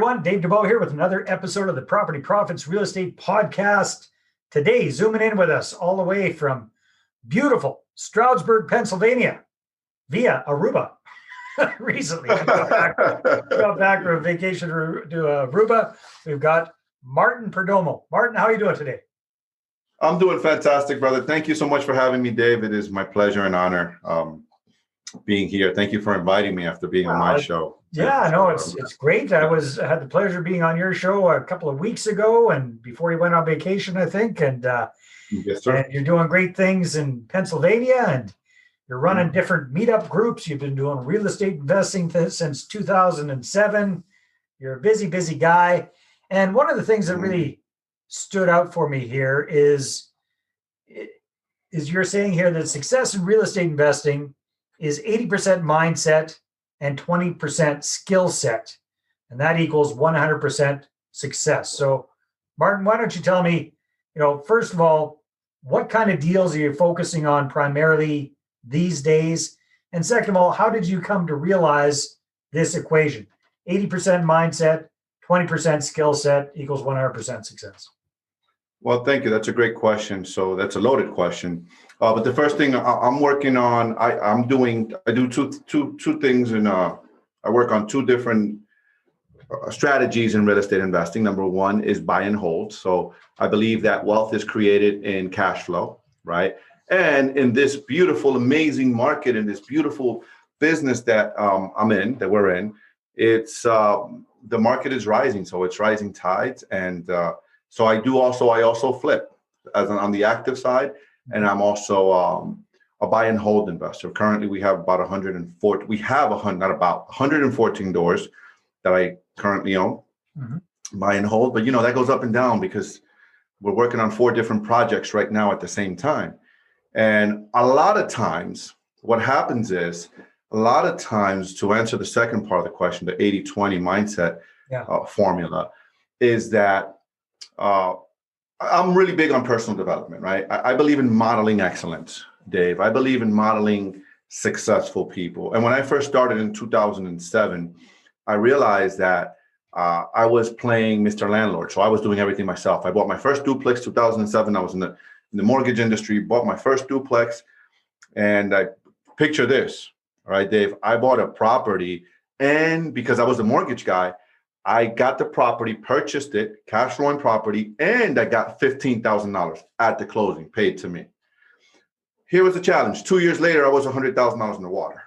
everyone. Dave Dubeau here with another episode of the Property Profits Real Estate Podcast. Today, zooming in with us all the way from beautiful Stroudsburg, Pennsylvania, via Aruba. Recently, got back from a vacation to Aruba. We've got Martin Perdomo. Martin, how are you doing today? I'm doing fantastic, brother. Thank you so much for having me, Dave. It is my pleasure and honor being here. Thank you for inviting me after being on my show. Yeah, no, it's great. I had the pleasure of being on your show a couple of weeks ago, and before you went on vacation, I think. And yes, sir. And you're doing great things in Pennsylvania, and you're running different meetup groups. You've been doing real estate investing since 2007. You're a busy guy. And one of the things that really stood out for me here is you're saying here that success in real estate investing is 80% mindset and 20% skill set. And that equals 100% success. So, Martin, why don't you tell me, first of all, what kind of deals are you focusing on primarily these days? And second of all, how did you come to realize this equation? 80% mindset, 20% skill set equals 100% success. Well, thank you. That's a great question. So that's a loaded question. But the first thing I'm working on, I do two things, and I work on two different strategies in real estate investing. Number one is buy and hold. So I believe that wealth is created in cash flow, right? And in this beautiful, amazing market, in this beautiful business that we're in, it's the market is rising. So it's rising tides, and so I also flip on the active side, and I'm also a buy and hold investor. Currently, we have about 114. We have 114 doors that I currently own, buy and hold. But that goes up and down because we're working on 4 different projects right now at the same time. And a lot of times, what happens is, to answer the second part of the question, the 80-20 mindset formula, is that I'm really big on personal development, right? I believe in modeling excellence, Dave. I believe in modeling successful people. And when I first started in 2007, I realized that I was playing Mr. Landlord. So I was doing everything myself. I bought my first duplex 2007. I was in the mortgage industry, bought my first duplex. And I picture this, all right, Dave. I bought a property, and because I was the mortgage guy, I got the property, purchased it, cash flowing property, and I got $15,000 at the closing paid to me. Here was the challenge. 2 years later, I was $100,000 in the water.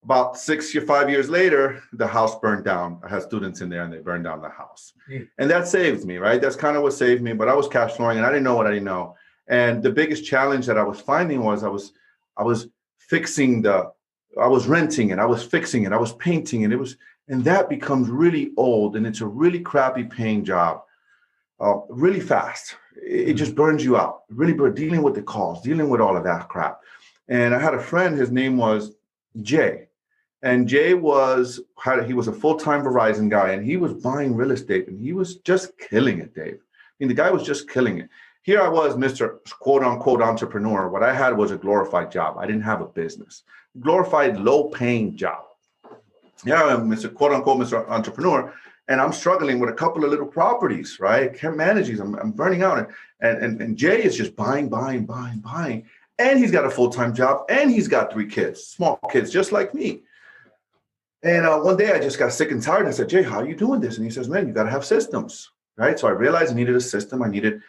About 5 years later, the house burned down. I had students in there, and they burned down the house. And that saved me, right? That's kind of what saved me. But I was cash flowing, and I didn't know what I didn't know. And the biggest challenge that I was finding was I was renting it, I was fixing it, I was painting it. And that becomes really old, and it's a really crappy paying job, really fast. It just burns you out, really dealing with the calls, dealing with all of that crap. And I had a friend, his name was Jay. And Jay was a full-time Verizon guy, and he was buying real estate, and he was just killing it, Dave. I mean, the guy was just killing it. Here I was, Mr. quote-unquote entrepreneur. What I had was a glorified job. I didn't have a business. Glorified, low-paying job. Yeah, I'm Mr. quote-unquote Mr. Entrepreneur, and I'm struggling with a couple of little properties, right? Can't manage these. I'm burning out. And Jay is just buying. And he's got a full-time job, and he's got 3 kids, small kids, just like me. And one day I just got sick and tired. And I said, Jay, how are you doing this? And he says, man, you got to have systems, right? So I realized I needed a system. I needed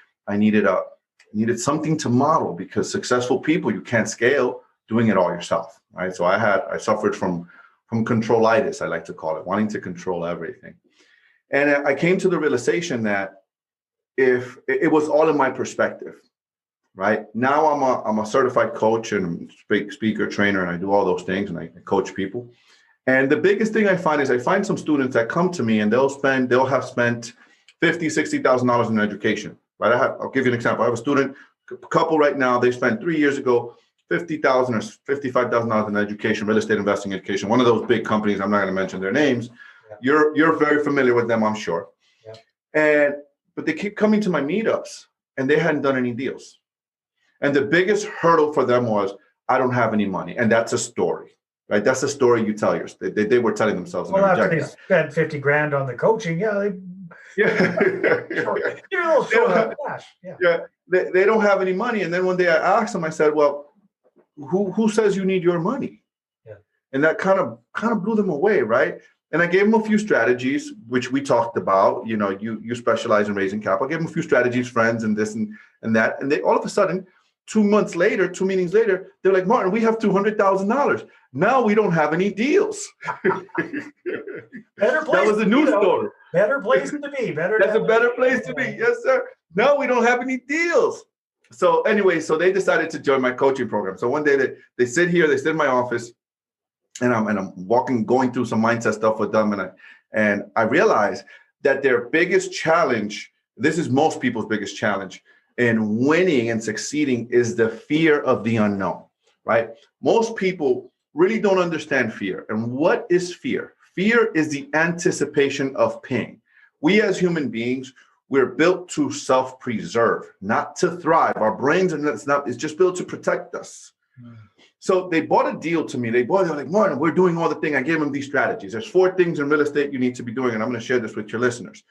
something to model, because successful people, you can't scale doing it all yourself, right? So I suffered from controlitis, I like to call it, wanting to control everything. And I came to the realization that if it was all in my perspective, right? Now I'm a certified coach and speaker, trainer, and I do all those things, and I coach people. And the biggest thing I find is I find some students that come to me, and they'll have spent $50,000, $60,000 in education, right? I'll give you an example. I have a student, a couple right now, they spent 3 years ago $50,000 or $55,000 in education, real estate investing education, one of those big companies. I'm not going to mention their names. Yeah. You're very familiar with them, I'm sure. Yeah. But they keep coming to my meetups, and they hadn't done any deals. And the biggest hurdle for them was, I don't have any money. And that's a story. right? That's the story you tell yours. They were telling themselves. And Well, I after reject they that. spent 50 grand on the coaching, yeah, Yeah. they're a little short on cash. Yeah. Yeah. They don't have any money. And then one day I asked them, I said, well, who says you need your money? Yeah. And that kind of blew them away, right? And I gave them a few strategies, which we talked about. You know, you specialize in raising capital. I gave them a few strategies, friends, and this and that. And they all of a sudden, 2 months later, 2 meetings later, they're like, Martin, we have $200,000. Now we don't have any deals. Better place. That was the news story. Better place to be. That's a better place to be. Yes, sir. No, we don't have any deals. So anyway, so they decided to join my coaching program. So one day they sit here, they sit in my office, and I'm going through some mindset stuff with them, and I realized that their biggest challenge, this is most people's biggest challenge in winning and succeeding, is the fear of the unknown, right? Most people really don't understand fear. And what is fear? Fear is the anticipation of pain. We as human beings, we're built to self-preserve, not to thrive. Our brains it's just built to protect us. So they bought a deal to me. They're like, Martin, we're doing all the thing. I gave them these strategies. There's 4 things in real estate you need to be doing, and I'm going to share this with your listeners.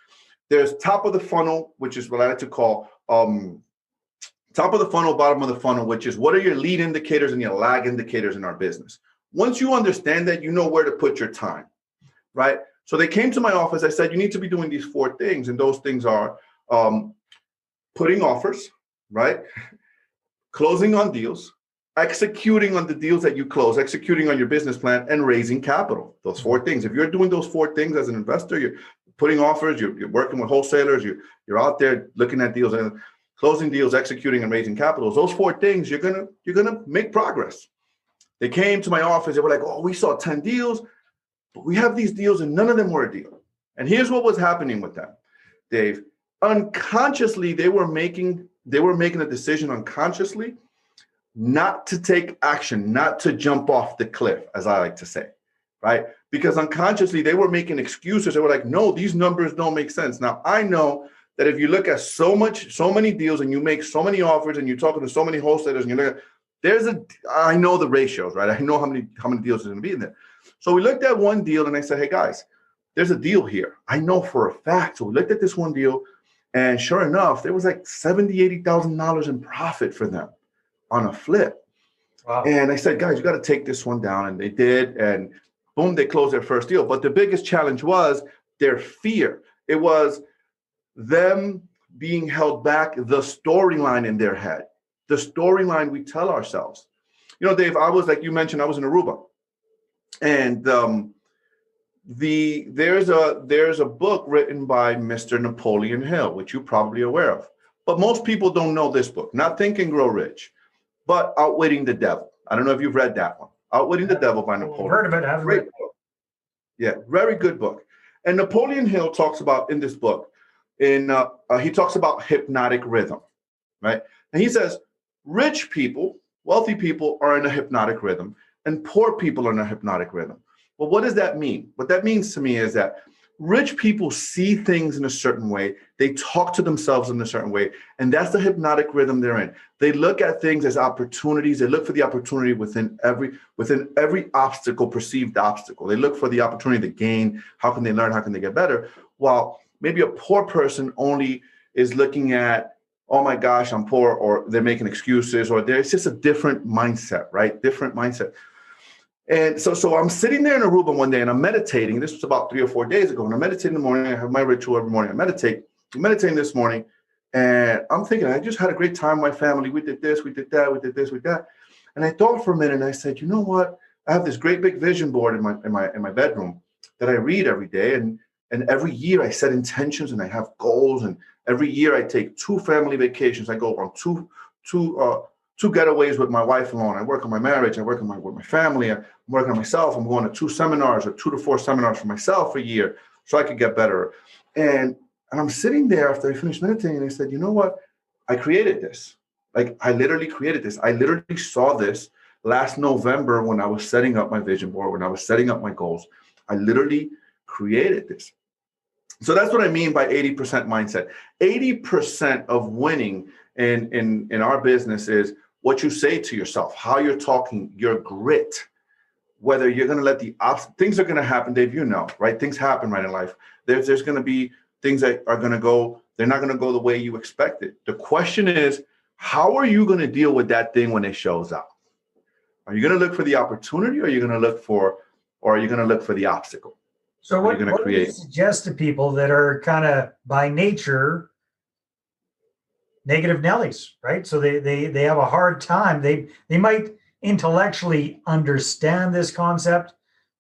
There's top of the funnel, which is what I like to call top of the funnel, bottom of the funnel, which is what are your lead indicators and your lag indicators in our business. Once you understand that, you know where to put your time, right? So they came to my office. I said, you need to be doing these 4 things. And those things are putting offers, right? Closing on deals, executing on the deals that you close, executing on your business plan, and raising capital. Those 4 things. If you're doing those 4 things as an investor, you're putting offers, you're working with wholesalers, you're out there looking at deals and closing deals, executing and raising capitals. Those 4 things, you're gonna make progress. They came to my office. They were like, oh, we saw 10 deals, but we have these deals and none of them were a deal. And here's what was happening with them, Dave. Unconsciously, they were making a decision unconsciously not to take action, not to jump off the cliff, as I like to say, right? Because unconsciously, they were making excuses. They were like, no, these numbers don't make sense. Now, I know that if you look at so many deals and you make so many offers and you're talking to so many wholesalers and you look at, I know the ratios, right? I know how many deals are going to be in there. So we looked at one deal and I said, hey guys, there's a deal here. I know for a fact. So we looked at this one deal and sure enough, there was like $70,000, $80,000 in profit for them on a flip. Wow. And I said, guys, you got to take this one down. And they did. And boom, they closed their first deal. But the biggest challenge was their fear. It was them being held back, the storyline in their head, the storyline we tell ourselves. You know, Dave, I was, like you mentioned, I was in Aruba. And there's a book written by Mr. Napoleon Hill, which you're probably aware of. But most people don't know this book, not Think and Grow Rich, but Outwitting the Devil. I don't know if you've read that one. Outwitting the Devil by Napoleon. I've heard of it. I haven't read it. Book. Yeah, very good book. And Napoleon Hill talks about in this book, he talks about hypnotic rhythm, right? And he says, rich people, wealthy people are in a hypnotic rhythm and poor people are in a hypnotic rhythm. Well, what does that mean? What that means to me is that rich people see things in a certain way. They talk to themselves in a certain way. And that's the hypnotic rhythm they're in. They look at things as opportunities. They look for the opportunity within every obstacle, perceived obstacle. They look for the opportunity to gain. How can they learn? How can they get better? While maybe a poor person only is looking at, oh my gosh, I'm poor, or they're making excuses, or there's just a different mindset, right? Different mindset. And so I'm sitting there in Aruba one day and I'm meditating. This was about 3 or 4 days ago. And I'm meditating in the morning. I have my ritual every morning. I'm meditating this morning. And I'm thinking, I just had a great time with my family. We did this, we did that, we did this, we did that. And I thought for a minute and I said, you know what? I have this great big vision board in my bedroom that I read every day. And every year I set intentions and I have goals. And every year I take 2 family vacations. I go on two getaways with my wife alone. I work on my marriage. I work with my family. I'm working on myself. I'm going to 2 seminars or 2 to 4 seminars for myself a year so I could get better. And I'm sitting there after I finished meditating and I said, you know what? I created this. Like I literally created this. I literally saw this last November when I was setting up my vision board, when I was setting up my goals. I literally created this. So that's what I mean by 80% mindset. 80% of winning in our business is what you say to yourself, how you're talking, your grit, whether you're going to let things are going to happen, Dave, right? Things happen right in life. There's going to be things that are going to go, they're not going to go the way you expected. The question is, how are you going to deal with that thing when it shows up? Are you going to look for the opportunity, or are you going to look for the obstacle? So what do you suggest to people that are kind of by nature negative Nellies, right? So they have a hard time. They might intellectually understand this concept,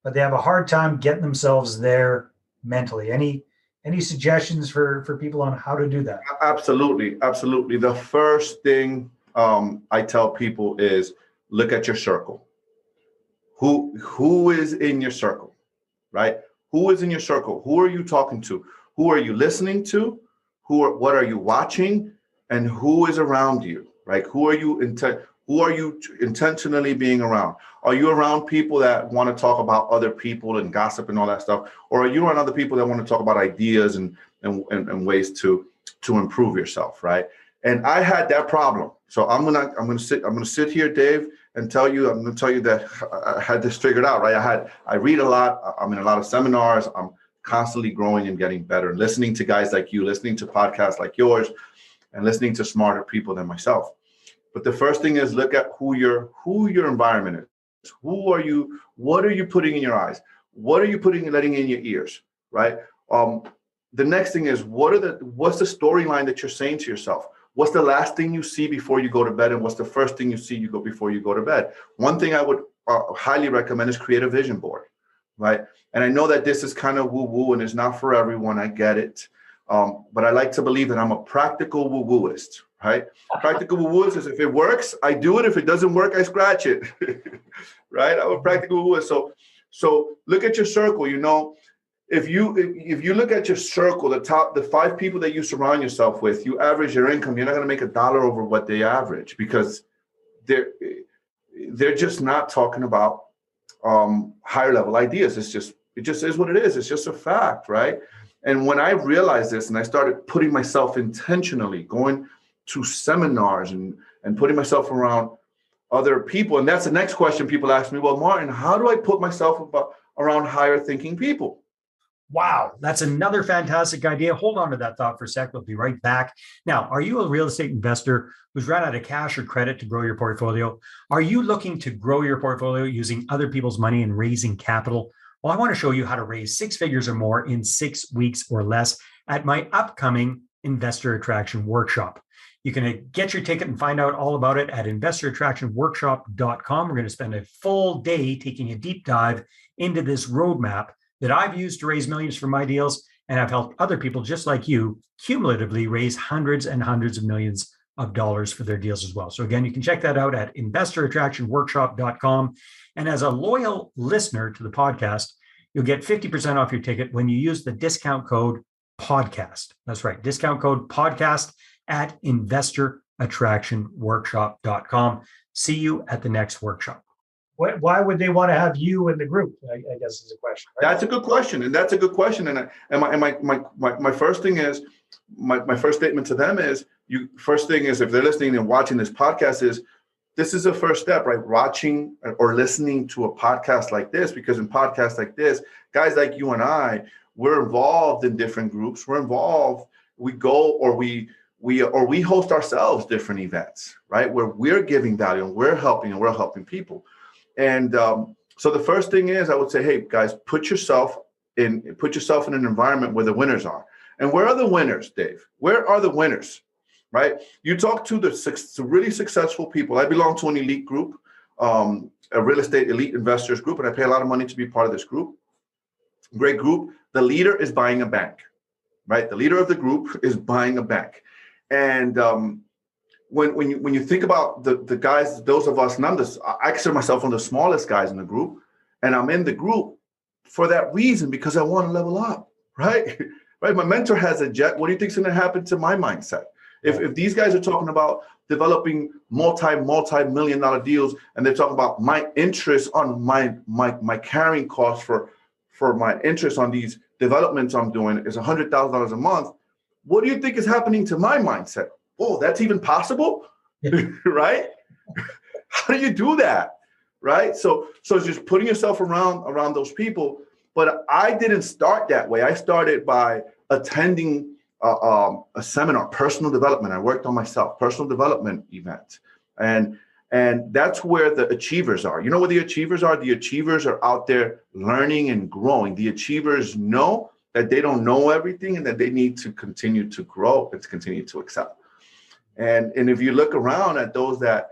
but they have a hard time getting themselves there mentally. Any suggestions for people on how to do that? Absolutely. The first thing I tell people is look at your circle. Who is in your circle, right? Who is in your circle? Who are you talking to? Who are you listening to? What are you watching? And who is around you, right? Who are you intentionally being around? Are you around people that want to talk about other people and gossip and all that stuff? Or are you around other people that want to talk about ideas and ways to improve yourself, right? And I had that problem. So I'm gonna sit here, Dave, and I'm gonna tell you that I had this figured out, right? I read a lot. I'm in a lot of seminars. I'm constantly growing and getting better, and listening to guys like you, listening to podcasts like yours, and listening to smarter people than myself. But the first thing is look at who your environment is. Who are you? What are you putting in your eyes? What are you letting in your ears, right? The next thing is what's the storyline that you're saying to yourself? What's the last thing you see before you go to bed, and what's the first thing you see before you go to bed? One thing I would highly recommend is create a vision board, right? And I know that this is kind of woo-woo and it's not for everyone. I get it. But I like to believe that I'm a practical woo-wooist, right? Practical woo-wooist is if it works, I do it. If it doesn't work, I scratch it, right? I'm a practical woo-wooist. So look at your circle. If you look at your circle, the 5 people that you surround yourself with, you average your income, you're not going to make $1 over what they average, because they're just not talking about higher level ideas. It just is what it is. It's just a fact, right? And when I realized this and I started putting myself intentionally, going to seminars and putting myself around other people, and that's the next question people ask me, well, Martin, how do I put myself around higher thinking people? Wow, that's another fantastic idea. Hold on to that thought for a sec. We'll be right back. Now, are you a real estate investor who's run out of cash or credit to grow your portfolio? Are you looking to grow your portfolio using other people's money and raising capital? Well, I want to show you how to raise 6 figures or more in 6 weeks or less at my upcoming Investor Attraction Workshop. You can get your ticket and find out all about it at investorattractionworkshop.com. We're going to spend a full day taking a deep dive into this roadmap that I've used to raise millions for my deals, and I've helped other people just like you cumulatively raise hundreds and hundreds of millions of dollars for their deals as well. So again, you can check that out at investorattractionworkshop.com. And as a loyal listener to the podcast, you'll get 50% off your ticket when you use the discount code podcast. That's right, discount code podcast at investorattractionworkshop.com. See you at the next workshop. Why would they want to have you in the group? I guess is a question. Right? That's a good question, and my first thing is, my first statement to them is, first thing is, if they're listening and watching this podcast, this is a first step, right? Watching or listening to a podcast like this, because in podcasts like this, guys like you and I, we're involved in different groups. We're involved. We go or we host ourselves different events, right? Where we're giving value and we're helping people. And so the first thing is, I would say, hey guys, put yourself in an environment where the winners are. And where are the winners, Dave? Where are the winners? Right? You talk to the really successful people. I belong to an elite group, a real estate elite investors group, and I pay a lot of money to be part of this group. Great group. The leader is buying a bank, right? The leader of the group is buying a bank. And when you think about the guys, those of us, and I consider myself one of the smallest guys in the group, and I'm in the group for that reason, because I want to level up, right? Right. My mentor has a jet. What do you think is going to happen to my mindset? If these guys are talking about developing multi-million dollar deals, and they're talking about my interest on my carrying cost for my interest on these developments I'm doing is $100,000 a month, what do you think is happening to my mindset? Oh, that's even possible, right? How do you do that? right? So it's just putting yourself around those people. But I didn't start that way. I started by attending a seminar, personal development. I worked on myself, personal development event. And that's where the achievers are. You know where the achievers are? The achievers are out there learning and growing. The achievers know that they don't know everything and that they need to continue to grow and to continue to excel. And if you look around at those that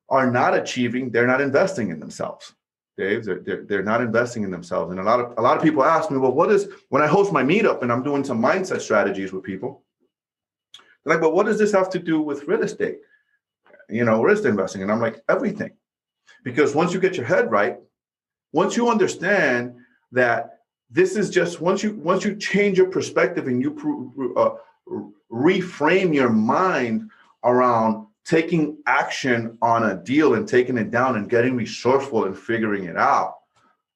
are not achieving, they're not investing in themselves. Dave, they're not investing in themselves. And a lot of people ask me, well, when I host my meetup and I'm doing some mindset strategies with people, they're like, well, what does this have to do with real estate? Real estate investing. And I'm like, everything. Because once you get your head right, once you understand that this is just, once you change your perspective and you reframe your mind around taking action on a deal and taking it down and getting resourceful and figuring it out,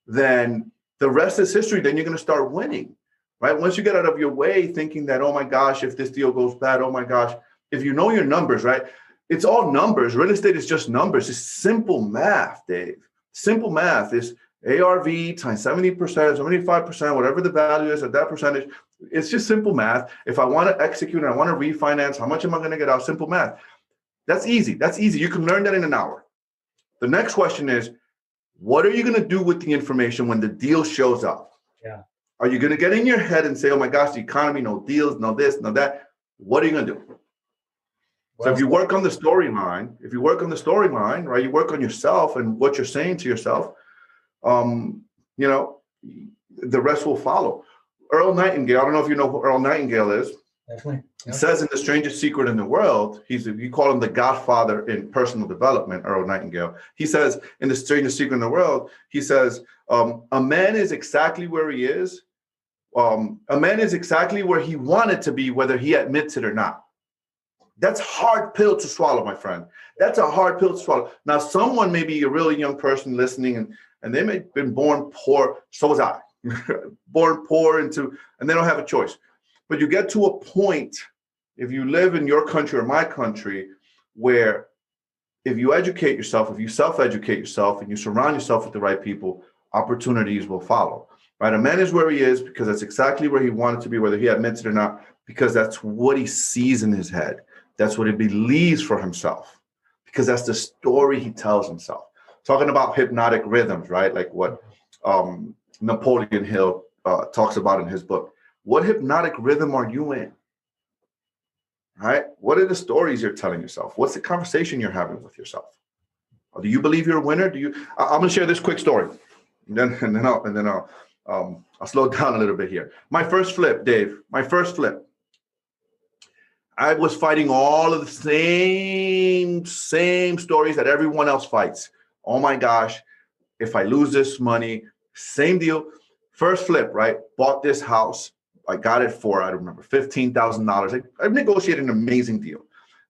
then the rest is history. Then you're going to start winning, right? Once you get out of your way thinking that, oh my gosh, if this deal goes bad, oh my gosh, if you know your numbers, right? It's all numbers. Real estate is just numbers. It's simple math, Dave. Simple math is ARV times 70%, 75%, whatever the value is at that percentage. It's just simple math. If I want to execute and I want to refinance, how much am I going to get out? Simple math. That's easy. That's easy. You can learn that in an hour. The next question is, what are you going to do with the information when the deal shows up? Yeah. Are you going to get in your head and say, oh my gosh, the economy, no deals, no this, no that? What are you going to do? So if you work on the storyline, right, you work on yourself and what you're saying to yourself, the rest will follow. Earl Nightingale, I don't know if you know who Earl Nightingale is. Definitely. Yep. Says in The Strangest Secret in the World, you call him the godfather in personal development, Earl Nightingale. He says in The Strangest Secret in the World, he says, a man is exactly where he is. A man is exactly where he wanted to be, whether he admits it or not. That's a hard pill to swallow, my friend. That's a hard pill to swallow. Now, someone may be a really young person listening and they may have been born poor. So was I. Born poor and they don't have a choice. But you get to a point, if you live in your country or my country, where if you educate yourself, if you self-educate yourself and you surround yourself with the right people, opportunities will follow. Right? A man is where he is because that's exactly where he wanted to be, whether he admits it or not, because that's what he sees in his head. That's what he believes for himself, because that's the story he tells himself. Talking about hypnotic rhythms, right? Like what Napoleon Hill talks about in his book. What hypnotic rhythm are you in? Right? What are the stories you're telling yourself? What's the conversation you're having with yourself? Do you believe you're a winner? I'm going to share this quick story, and then I'll slow down a little bit here. My first flip, Dave. My first flip. I was fighting all of the same stories that everyone else fights. Oh my gosh, if I lose this money, same deal. First flip, right? Bought this house. I got it for, I don't remember, $15,000. I negotiated an amazing deal.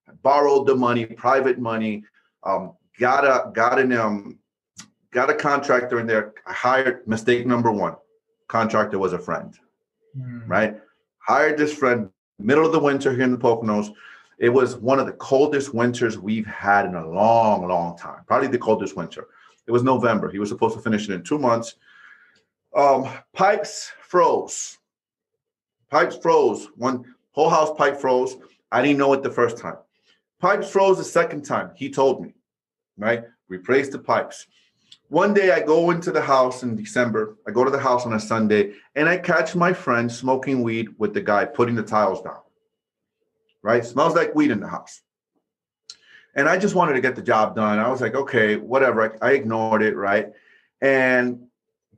I borrowed the money, private money, got a contractor in there. I hired, mistake number one, contractor was a friend, right? Hired this friend, middle of the winter here in the Poconos. It was one of the coldest winters we've had in a long, long time. Probably the coldest winter. It was November. He was supposed to finish it in 2 months. Pipes froze. One whole house pipe froze. I didn't know it the first time. Pipes froze the second time. He told me, right? Replaced the pipes. One day I go into the house in December. I go to the house on a Sunday and I catch my friend smoking weed with the guy putting the tiles down, right? Smells like weed in the house. And I just wanted to get the job done. I was like, okay, whatever. I ignored it, right? And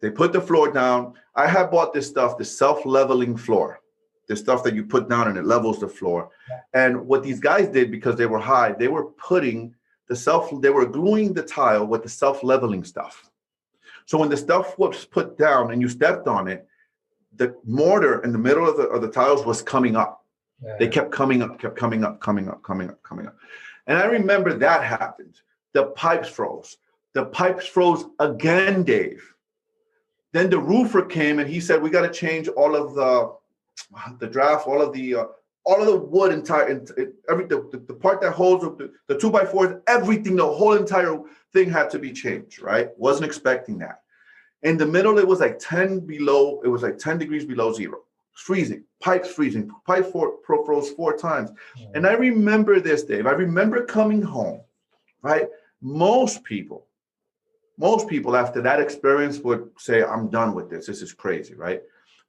they put the floor down. I had bought this stuff, the self-leveling floor, the stuff that you put down and it levels the floor. And what these guys did, because they were high, they were gluing the tile with the self-leveling stuff. So when the stuff was put down and you stepped on it, the mortar in the middle of the tiles was coming up. Yeah. They kept coming up. And I remember that happened. The pipes froze. The pipes froze again, Dave. Then the roofer came and he said, we got to change all of the draft, all of the all of the wood the part that holds the 2x4s, everything, the whole entire thing had to be changed, right? Wasn't expecting that. In the middle, it was like 10 degrees below zero. Freezing, pipes freezing, froze 4 times. And I remember this, Dave. I remember coming home, right? Most people after that experience would say, I'm done with this. This is crazy, right?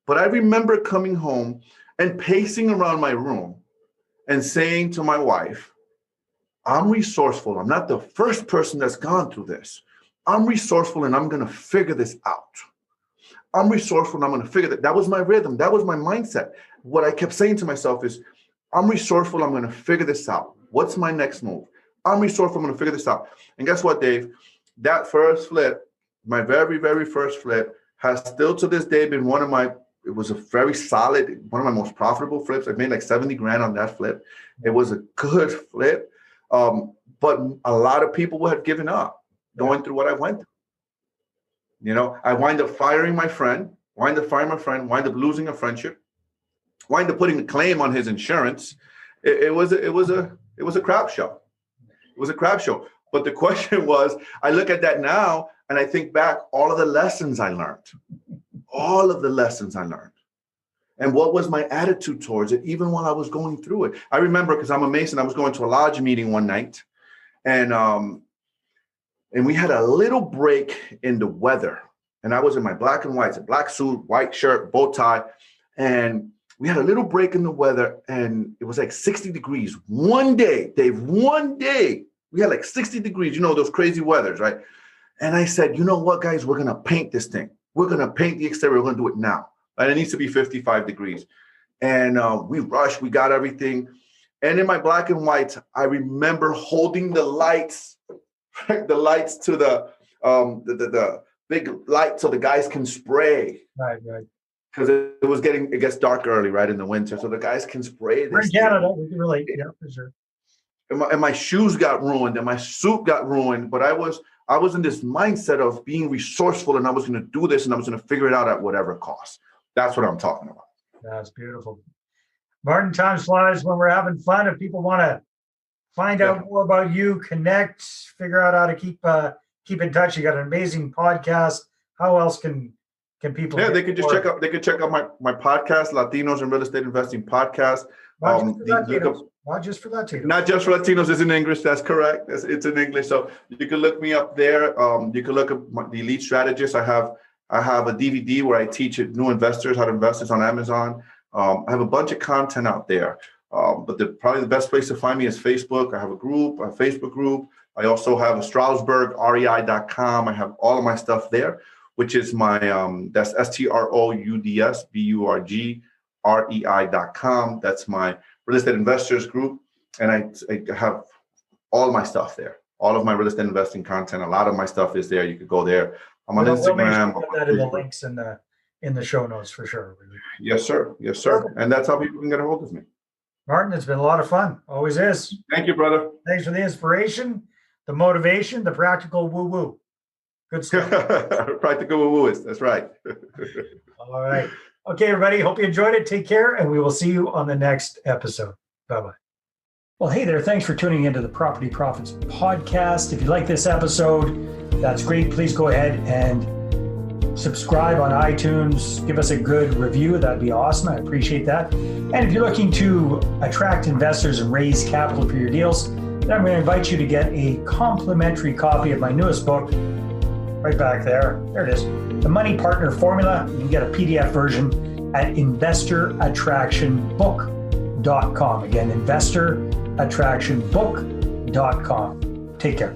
But I remember coming home and pacing around my room and saying to my wife, I'm resourceful. I'm not the first person that's gone through this. I'm resourceful and I'm going to figure this out. I'm resourceful and I'm going to figure that. That was my rhythm. That was my mindset. What I kept saying to myself is, I'm resourceful. I'm going to figure this out. What's my next move? I'm resourceful. I'm going to figure this out. And guess what, Dave? That first flip, my very, very first flip, has still to this day been it was a very solid, one of my most profitable flips. I made like 70 grand on that flip. It was a good flip. But a lot of people would have given up going through what I went through. You know, I wind up firing my friend, wind up losing a friendship, wind up putting a claim on his insurance. It was a crap show. It was a crap show. But the question was, I look at that now and I think back all of the lessons I learned. And what was my attitude towards it, even while I was going through it. I remember, because I'm a Mason, I was going to a lodge meeting one night, and we had a little break in the weather. And I was in my black and whites, a black suit, white shirt, bow tie. And we had a little break in the weather, and it was like 60 degrees. One day, Dave, we had like 60 degrees, you know, those crazy weathers, right? And I said, you know what, guys, we're going to paint this thing. We're going to paint the exterior. We're going to do it now. And it needs to be 55 degrees. And we rushed. We got everything. And in my black and whites, I remember holding the lights, the lights to the big light so the guys can spray. Right. Because it gets dark early, right, in the winter. So the guys can spray this. We're in Canada. We can relate. Yeah, for sure. And my shoes got ruined and my suit got ruined. But I was in this mindset of being resourceful, and I was going to do this and I was going to figure it out at whatever cost. That's what I'm talking about. That's beautiful. Martin, time flies when we're having fun. If people want to find out more about you, connect, figure out how to keep in touch. You got an amazing podcast. How else can people? Yeah, they could just check out. They could check out my podcast, Latinos and Real Estate Investing Podcast. Not just for Latinos. Not just for Latinos. It's in English. That's correct. It's in English. So you can look me up there. You can look at the Elite Strategist. I have a DVD where I teach new investors how to invest. It's on Amazon. I have a bunch of content out there. But probably the best place to find me is Facebook. I have a Facebook group. I also have a Stroudsburg, REI.com. I have all of my stuff there, which is my, that's STROUDSBURG REI.com. That's my Real Estate Investors group. And I have all my stuff there, all of my real estate investing content. A lot of my stuff is there. You could go there. I'm on Instagram. We'll put that in the links in the show notes for sure. Yes, sir. Yes, sir. And that's how people can get a hold of me. Martin, it's been a lot of fun. Always is. Thank you, brother. Thanks for the inspiration, the motivation, the practical woo-woo. Good stuff. Practical woo-woo is. That's right. All right. Okay, everybody. Hope you enjoyed it. Take care, and we will see you on the next episode. Bye-bye. Well, hey there. Thanks for tuning into the Property Profits Podcast. If you like this episode, that's great. Please go ahead and subscribe on iTunes. Give us a good review. That'd be awesome. I appreciate that. And if you're looking to attract investors and raise capital for your deals, then I'm going to invite you to get a complimentary copy of my newest book. Right back there. There it is. The Money Partner Formula. You can get a PDF version at investorattractionbook.com. Again, investorattractionbook.com. Take care.